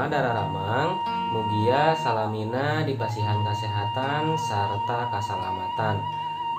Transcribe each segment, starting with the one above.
Madararamang mugia salamina dipasihan kesehatan serta keselamatan.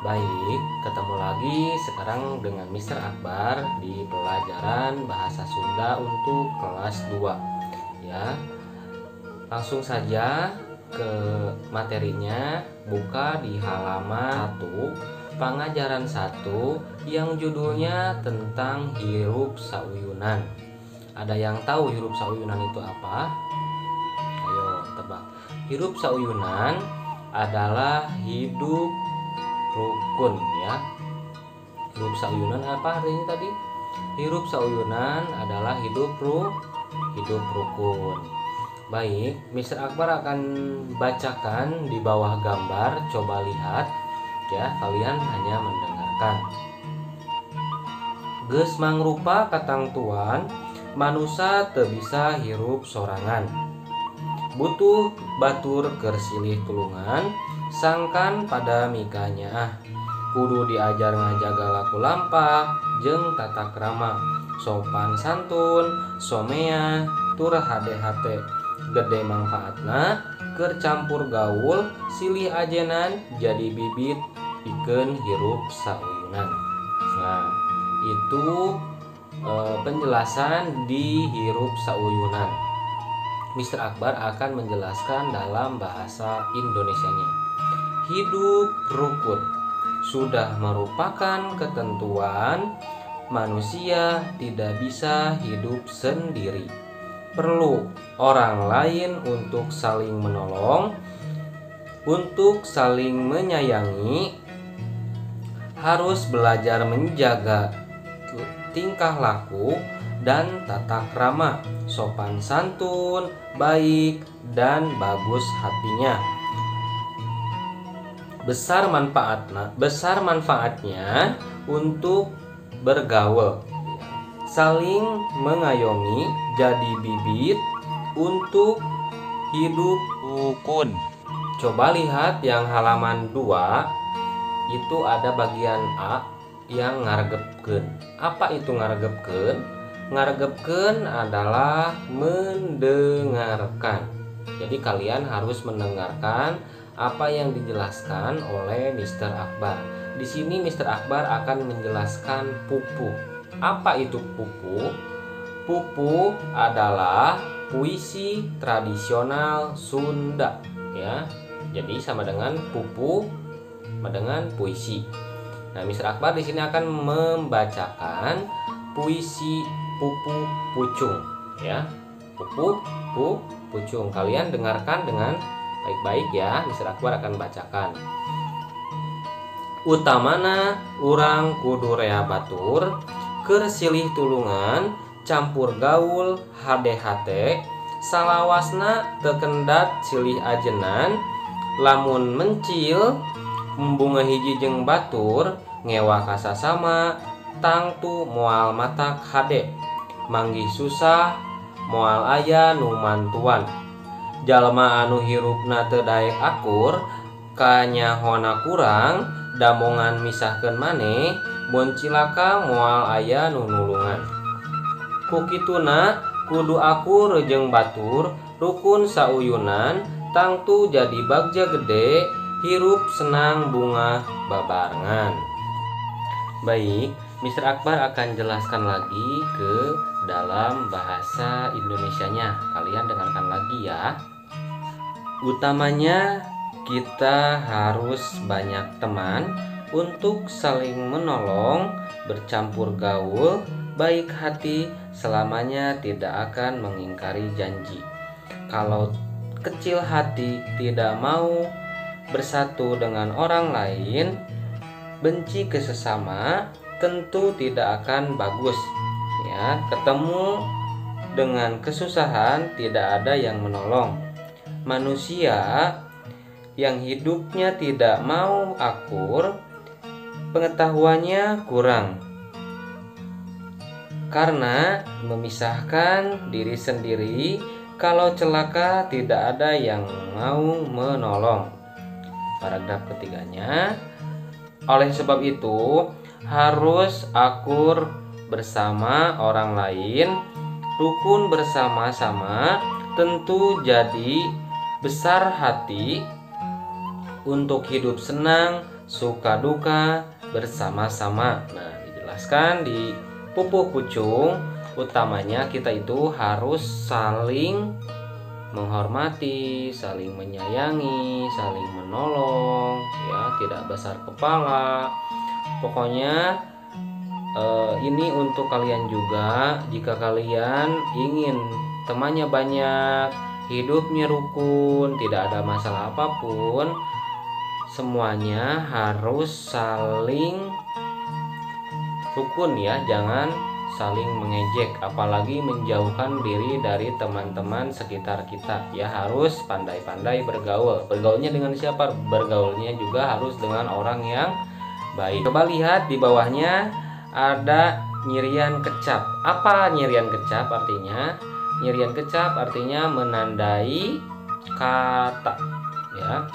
Baik, ketemu lagi sekarang dengan Mr. Akbar di pelajaran bahasa Sunda untuk kelas 2 ya. Langsung saja ke materinya, buka di halaman 1 pengajaran 1 yang judulnya tentang hirup sauyunan. Ada yang tahu hirup sauyunan itu apa? Ayo tebak. Hirup sauyunan adalah hidup rukun ya. Hirup sauyunan apa artinya tadi? Hirup sauyunan adalah hidup rukun. Baik, Mr. Akbar akan bacakan di bawah gambar, coba lihat ya, kalian hanya mendengarkan. Geus mangrupa katang tuan, manusia teu bisa hirup sorangan. Butuh batur keur silih tulungan, sangkan pada mikanya kudu diajar ngajaga laku lampah jeung tata krama, sopan santun, somea, tur hade-hate. Gede manfaatna keur campur gaul, silih ajenan jadi bibit pikeun hirup sauyunan. Nah, itu penjelasan di hirup sauyunan. Mr. Akbar akan menjelaskan dalam bahasa Indonesianya. Hidup rukun sudah merupakan ketentuan manusia tidak bisa hidup sendiri. Perlu orang lain untuk saling menolong, untuk saling menyayangi, harus belajar menjaga tingkah laku dan tata krama, sopan santun, baik dan bagus hatinya. Besar manfaatnya untuk bergaul, saling mengayomi, jadi bibit untuk hidup rukun. Coba lihat yang halaman 2, itu ada bagian A yang ngaregepkeun. Apa itu ngaregepkeun? Ngaregepkeun adalah mendengarkan. Jadi kalian harus mendengarkan apa yang dijelaskan oleh Mr. Akbar. Di sini Mr. Akbar akan menjelaskan pupu. Apa itu pupu? Pupu adalah puisi tradisional Sunda ya. Jadi sama dengan pupu dengan puisi. Nah, Mr. Akbar di sini akan membacakan puisi Pupu Pucung ya. Pupu Pucung. Kalian dengarkan dengan baik-baik ya. Mr. Akbar akan bacakan. Utamana urang kudu rea batur, keur silih tulungan, campur gaul, hade-hate, salawasna teu kendat silih ajenan, lamun mencil embung ngahiji jeung batur, ngewa kasasama, tangtu moal matak hade, manggih susah moal aya nu mantuan. Jalma anu hirupna teu daek akur, kanyahona kurang, damongan misahkeun maneh, mun cilaka moal aya nu nulungan. Kukituna kudu akur jeung batur, rukun sauyunan, tangtu jadi bagja gede, hirup senang bunga babarengan. Baik, Mr. Akbar akan jelaskan lagi ke dalam bahasa Indonesianya. Kalian dengarkan lagi ya. Utamanya kita harus banyak teman untuk saling menolong, bercampur gaul, baik hati, selamanya tidak akan mengingkari janji. Kalau kecil hati tidak mau bersatu dengan orang lain, benci ke sesama, tentu tidak akan bagus ya. Ketemu dengan kesusahan tidak ada yang menolong. Manusia yang hidupnya tidak mau akur, pengetahuannya kurang karena memisahkan diri sendiri. Kalau celaka tidak ada yang mau menolong. Paragraf ketiganya, oleh sebab itu harus akur bersama orang lain, rukun bersama-sama, tentu jadi besar hati untuk hidup senang, suka duka bersama-sama. Nah, dijelaskan di Pupuh Pucung, utamanya kita itu harus saling menghormati, saling menyayangi, saling menolong, ya, tidak besar kepala. Pokoknya ini untuk kalian juga. Jika kalian ingin temannya banyak, hidupnya rukun, tidak ada masalah apapun, semuanya harus saling rukun ya, jangan saling mengejek, apalagi menjauhkan diri dari teman-teman sekitar kita ya. Harus pandai-pandai bergaul. Bergaulnya dengan siapa? Bergaulnya juga harus dengan orang yang baik. Coba lihat di bawahnya ada nyirian kecap. Apa nyirian kecap artinya? Nyirian kecap artinya menandai kata ya.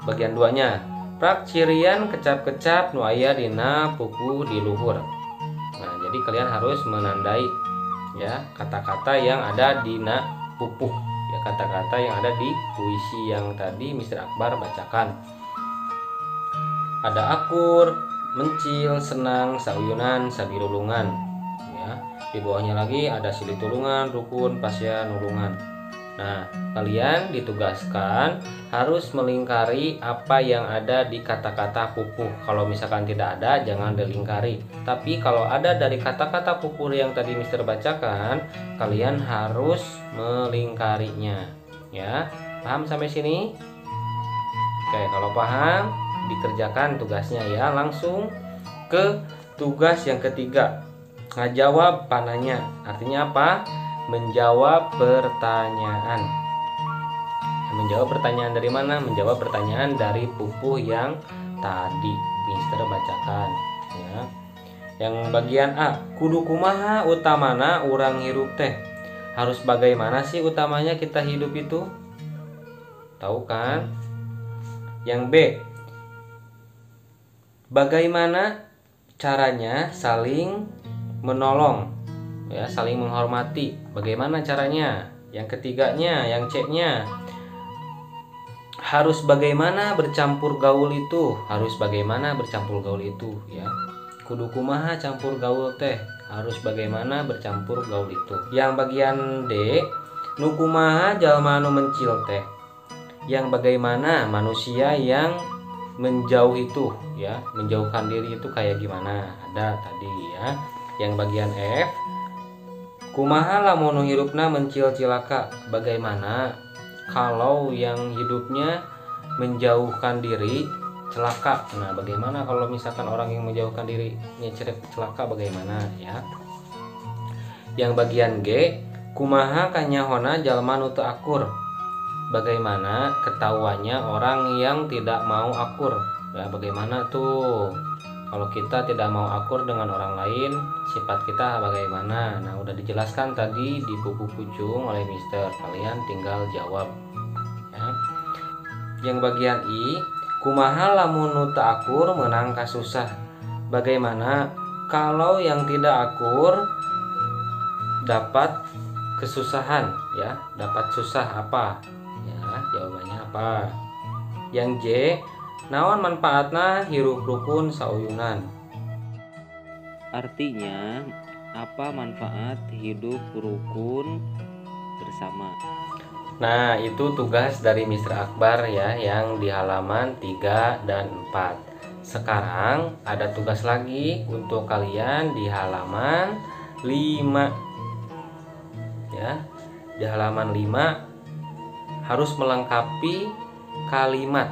Bagian duanya, prak cirian kecap-kecap nu aya dina pupuh di luhur. Nah, jadi kalian harus menandai ya kata-kata yang ada dina pupuh ya, kata-kata yang ada di puisi yang tadi Mr. Akbar bacakan. Ada akur, mencil, senang, sauyunan, sabirulungan ya. Di bawahnya lagi ada silitulungan, rukun, pasya, nulungan. Nah, kalian ditugaskan harus melingkari apa yang ada di kata-kata pupuh. Kalau misalkan tidak ada, jangan dilingkari. Tapi kalau ada dari kata-kata pupuh yang tadi Mister bacakan, kalian harus melingkarinya. Ya, paham sampai sini? Oke, kalau paham, dikerjakan tugasnya ya. Langsung ke tugas yang ketiga. Ngajawab pananya. Artinya apa? Menjawab pertanyaan. Menjawab pertanyaan dari mana? Menjawab pertanyaan dari pupuh yang tadi Mister bacakan ya. Yang bagian A, kudu kumaha utamana urang hirup teh. Harus bagaimana sih utamanya kita hidup itu? Tahu kan? Yang B, bagaimana caranya saling menolong ya, saling menghormati. Bagaimana caranya? Yang ketiganya, yang C-nya, harus bagaimana bercampur gaul itu? Harus bagaimana bercampur gaul itu ya. Kudu kumaha campur gaul teh. Harus bagaimana bercampur gaul itu. Yang bagian D, nu kumaha jalma nu mencil teh. Yang bagaimana manusia yang menjauh itu ya, menjauhkan diri itu kayak gimana? Ada tadi ya. Yang bagian F, kumaha lamun hirupna mencil cilaka. Bagaimana kalau yang hidupnya menjauhkan diri celaka? Nah, bagaimana kalau misalkan orang yang menjauhkan diri celaka, bagaimana ya? Yang bagian G, kumaha kanyahona jalma nu teu akur. Bagaimana ketahuannya orang yang tidak mau akur ya? Bagaimana tuh kalau kita tidak mau akur dengan orang lain, sifat kita bagaimana? Nah, udah dijelaskan tadi di Pupuh Pucung oleh Mister. Kalian tinggal jawab ya. Yang bagian I, kumaha lamun nu teu akur menang kasusah. Bagaimana kalau yang tidak akur dapat kesusahan ya? Dapat susah apa? Ya, jawabannya apa? Yang J, naon manfaatna hirup rukun sauyunan. Artinya apa manfaat hidup rukun bersama? Nah, itu tugas dari Mr. Akbar ya, yang di halaman 3 dan 4. Sekarang ada tugas lagi untuk kalian di halaman 5 ya. Di halaman 5 harus melengkapi kalimat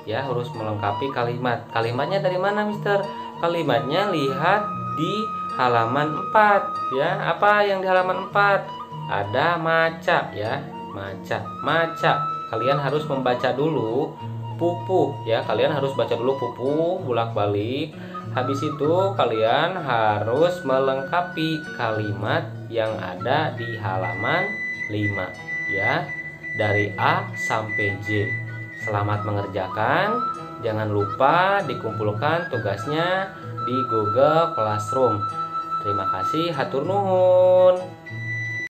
ya, harus melengkapi kalimat. Kalimatnya dari mana, Mister? Kalimatnya lihat di halaman 4 ya. Apa yang di halaman 4? Ada maca ya, maca. Kalian harus membaca dulu pupuh ya. Kalian harus baca dulu pupuh bolak-balik. Habis itu kalian harus melengkapi kalimat yang ada di halaman 5 ya, dari A sampai J. Selamat mengerjakan. Jangan lupa dikumpulkan tugasnya di Google Classroom. Terima kasih, hatur nuhun.